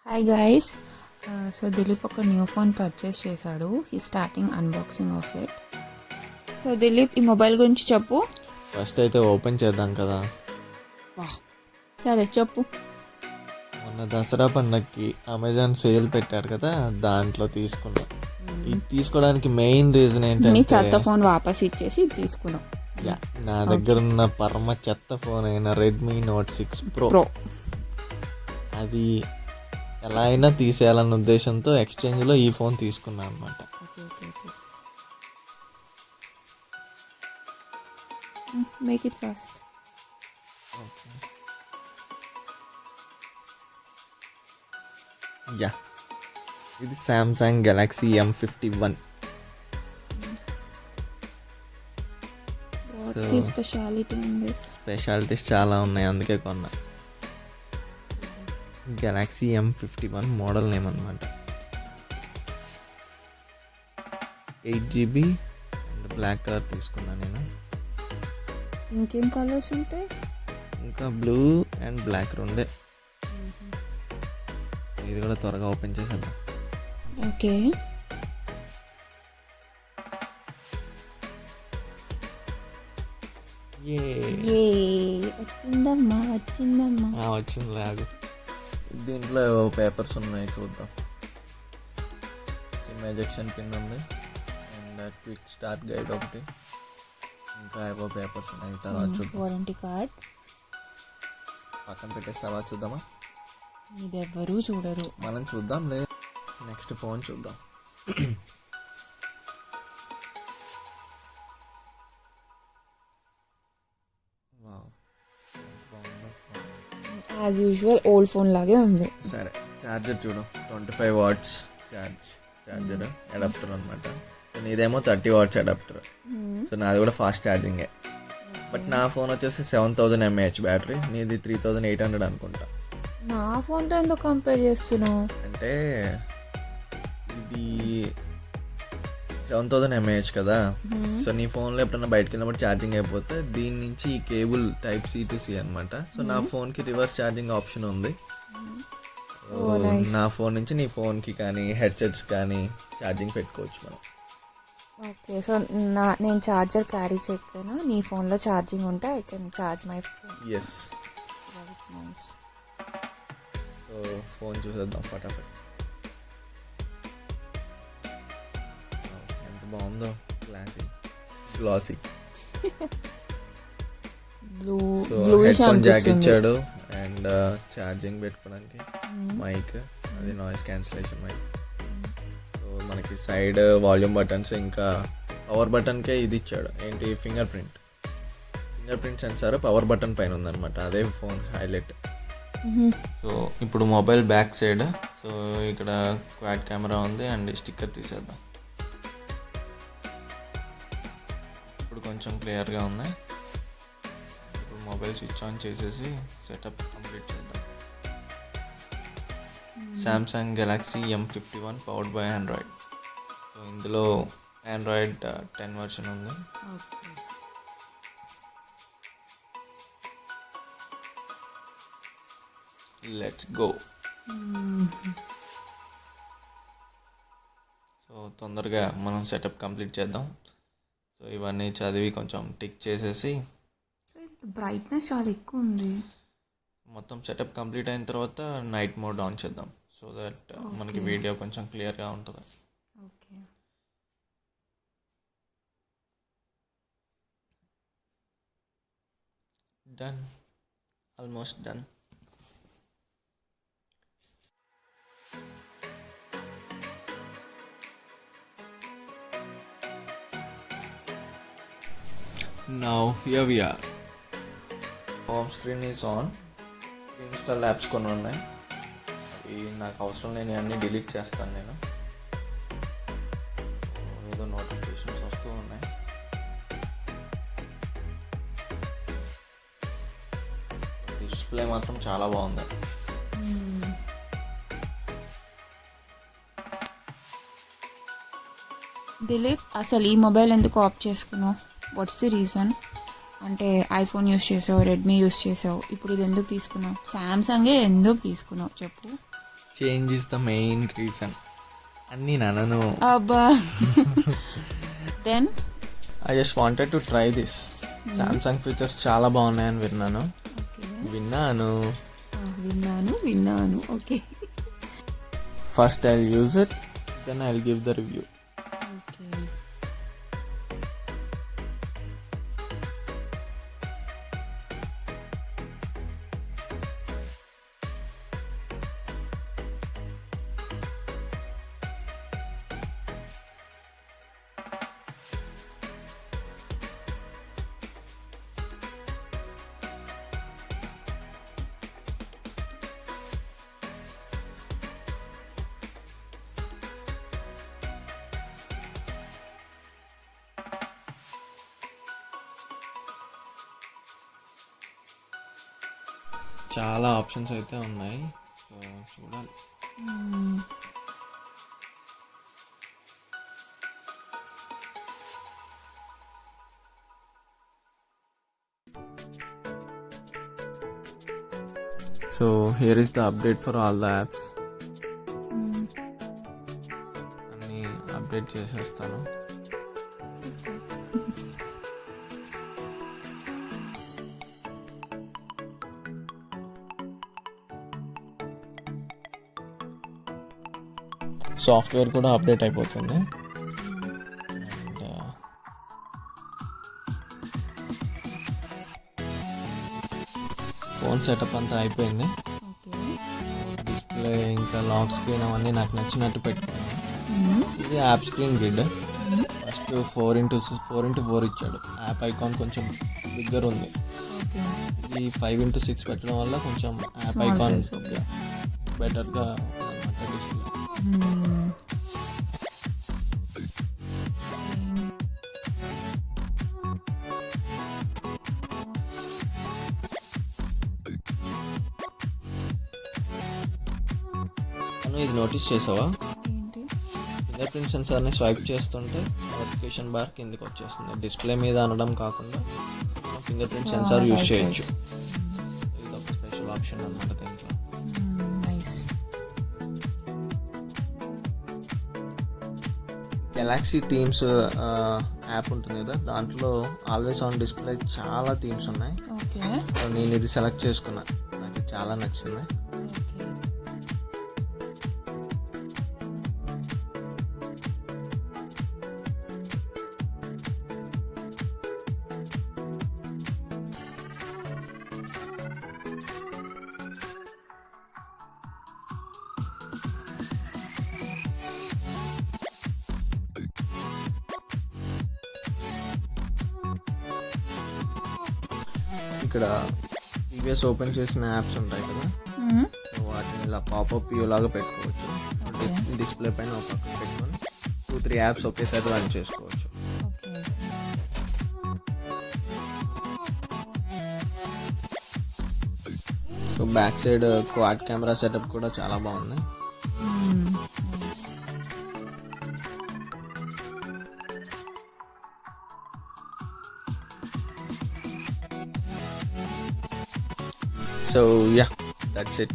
Hi guys. So Dilip ఒక new phone purchase చేశాడు. He starting unboxing of it. So Dilip, ఈ mobile గురించి చెప్పు. ఫస్ట్ అయితే ఓపెన్ చేద్దాం కదా. సరే చెప్పు. మొన్న దసరా పండగకి అమెజాన్ సేల్ పెట్టాడు కదా, దాంట్లో తీసుకున్నా. ఇది తీసుకోవడానికి మెయిన్ రీజన్ నీ ఏంటంటే చెత్త ఫోన్ వాపస్ ఇచ్చేసి ఇది తీసుకున్నావు. నా దగ్గర ఉన్న పరమ చెత్త ఫోన్ అయిన రెడ్మీ నోట్ 6 ప్రో అది ఎలా అయినా తీసేయాలన్న ఉద్దేశంతో ఎక్స్చేంజ్లో ఈ ఫోన్ తీసుకున్నాను అనమాట. Make it fast. ఇది Samsung Galaxy M51. What's your speciality in this? Specialities చాలా ఉన్నాయి, అందుకే కొన్నా. గెలాక్సీ M51 మోడల్ నేమ్ అనమాట. 8GB అండ్ బ్లాక్ కలర్ తీసుకున్నా నేను. ఇంకేం కలర్స్ ఉంటాయి? ఇంకా బ్లూ అండ్ బ్లాక్ రెండే. ఇది కూడా త్వరగా ఓపెన్ చేసేద్దాం. ఓకే. వచ్చిందమ్మా. వచ్చింది లాగు. దీంట్లో పేపర్స్ ఉన్నాయి, చూద్దాం. సిమ్ ఎజెక్షన్ పిన్ ఉంది అండ్ క్విక్ స్టార్ట్ గైడ్ ఒకటి, ఇంకా ఏవో పేపర్స్ ఉన్నాయి. తర్వాత చూద్దాం. వారంటీ కార్డ్ పక్కన పెట్టేసి తర్వాత చూద్దామా? ఇది ఎవ్వరూ చూడరు, మనం చూద్దాం. నెక్స్ట్ ఫోన్ చూద్దాం. యాజ్ యూజువల్ ఓల్డ్ ఫోన్ లాగే ఉంది. సరే, ఛార్జర్ చూడు. 25 watts ఛార్జర్ అడాప్టర్ అనమాట. సో నీదేమో 30 watts అడాప్టర్. సో నాది కూడా ఫాస్ట్ ఛార్జింగే. బట్ నా ఫోన్ వచ్చేసి 7000 mAh బ్యాటరీ, నీది 3800 అనుకుంటా. నా ఫోన్తో ఎందుకు కంపేర్ చేస్తున్నావు? అంటే ఇది 7000 mAh కదా. సో నీ ఫోన్లో ఎప్పుడైనా బయటకు వెళ్ళినప్పుడు ఛార్జింగ్ అయిపోతే దీని నుంచి ఈ cable type C to C అనమాట. సో నా ఫోన్కి రివర్స్ ఛార్జింగ్ ఆప్షన్ ఉంది. నా ఫోన్ నుంచి నీ ఫోన్కి కానీ హెడ్సెట్స్ కానీ ఛార్జింగ్ పెట్టుకోవచ్చు మనం. ఓకే. సో నేను ఛార్జర్ క్యారీ చేయకపోయినా నీ ఫోన్లో ఛార్జింగ్ ఉంటే I can charge my phone. Yes. So phone చూసేద్దాం ఫటాఫట్. ఎంత బాగుందో, glossy. So headphone jack ఇచ్చాడు అండ్ ఛార్జింగ్ పెట్టుకోవడానికి మైక్, అది నాయిస్ క్యాన్సిలేషన్ మైక్. సో మనకి సైడ్ వాల్యూమ్ బటన్స్, ఇంకా పవర్ బటన్కే ఇది ఇచ్చాడు. ఏంటి, fingerprint sensor power button పైన ఉందన్నమాట. అదే ఫోన్ హైలైట్. సో ఇప్పుడు మొబైల్ బ్యాక్ సైడ్, సో ఇక్కడ క్వాడ్ కెమెరా ఉంది అండ్ స్టిక్కర్ తీసేద్దాం. ఇప్పుడు కొంచెం క్లియర్గా ఉన్నాయి. ఇప్పుడు మొబైల్ స్విచ్ ఆన్ చేసేసి సెటప్ కంప్లీట్ చేద్దాం. Samsung Galaxy M51 powered by Android. So ఇందులో ఆండ్రాయిడ్ 10 వర్షన్ ఉంది. Let's go. సో తొందరగా మనం సెటప్ కంప్లీట్ చేద్దాం. సో ఇవన్నీ చదివి కొంచెం టిక్ చేసేసి, బ్రైట్నెస్ చాలా ఎక్కువ ఉంది. మొత్తం సెటప్ కంప్లీట్ అయిన తర్వాత నైట్ మోడ్ ఆన్ చేద్దాం. సో దట్ మనకి వీడియో కొంచెం క్లియర్గా ఉంటుంది. Okay. Done, almost done. Now here we are. Home screen is on. Install apps కొన్ని ఉన్నాయి, అవి నాకు అవసరం లేని అన్నీ డిలీట్ చేస్తాను నేను. ఏదో నోటిఫికేషన్స్ వస్తూ ఉన్నాయి. డిస్ప్లే మాత్రం చాలా బాగుంది. దిలీప్, అసలు ఈ మొబైల్ ఎందుకు ఆఫ్ చేసుకున్నావు? What's the reason? అంటే ఐఫోన్ యూస్ చేసావు, రెడ్మీ యూస్ చేసావు, ఇప్పుడు ఇది ఎందుకు తీసుకున్నావు? శాంసంగే ఎందుకు తీసుకున్నావు చెప్పు. Change is the main reason. అన్నీ నన్ను అబ్బా. Then I just wanted to try this. Samsung features చాలా బాగున్నాయని విన్నాను. విన్నాను. Okay. First I use it, then I give the review. Okay. చాలా ఆప్షన్స్ అయితే ఉన్నాయి, సో చూడాలి. So here is the update for all the apps. అన్నీ update చేసేస్తాను. సాఫ్ట్వేర్ కూడా అప్డేట్ అయిపోతుంది. అండ్ ఫోన్ సెటప్ అంతా అయిపోయింది. డిస్ప్లే ఇంకా లాక్ స్క్రీన్ అవన్నీ నాకు నచ్చినట్టు పెట్టుకున్నాను. ఇది app screen grid. First 4x4 ఇచ్చాడు. యాప్ ఐకాన్ కొంచెం బిగ్గర్ ఉంది. ఇది 5x6 పెట్టడం వల్ల కొంచెం యాప్ ఐకాన్ బెటర్గా డిస్ప్లే. ఇది నోటీస్ చేసావా? ఫింగర్ ప్రింట్ సెన్సార్ని స్వైప్ చేస్తుంటే నోటిఫికేషన్ బార్ కిందకి వచ్చేస్తుంది. డిస్ప్లే మీద అనడం కాకుండా ఫింగర్ ప్రింట్ సెన్సార్ యూజ్ చేయొచ్చు. ఇది ఒక స్పెషల్ ఆప్షన్ అన్నమాట దీంట్లో. గెలాక్సీ థీమ్స్ యాప్ ఉంటుంది కదా, దాంట్లో ఆల్వేస్ ఆన్ డిస్ప్లే చాలా థీమ్స్ ఉన్నాయి. నేను ఇది సెలెక్ట్ చేసుకున్నా, నాకు చాలా నచ్చింది. ఇక్కడ ప్రీవియస్ ఓపెన్ చేసిన యాప్స్ ఉంటాయి కదా, సో వాటిని ఇలా పాపప్ వ్యూ లాగా పెట్టుకోవచ్చు. డిస్ప్లే పైన ఒక పక్కన పెట్టుకొని 2-3 యాప్స్ ఒకేసారి రన్ చేసుకోవచ్చు. So back side quad camera setup కూడా చాలా బాగుంది. So yeah, that's it.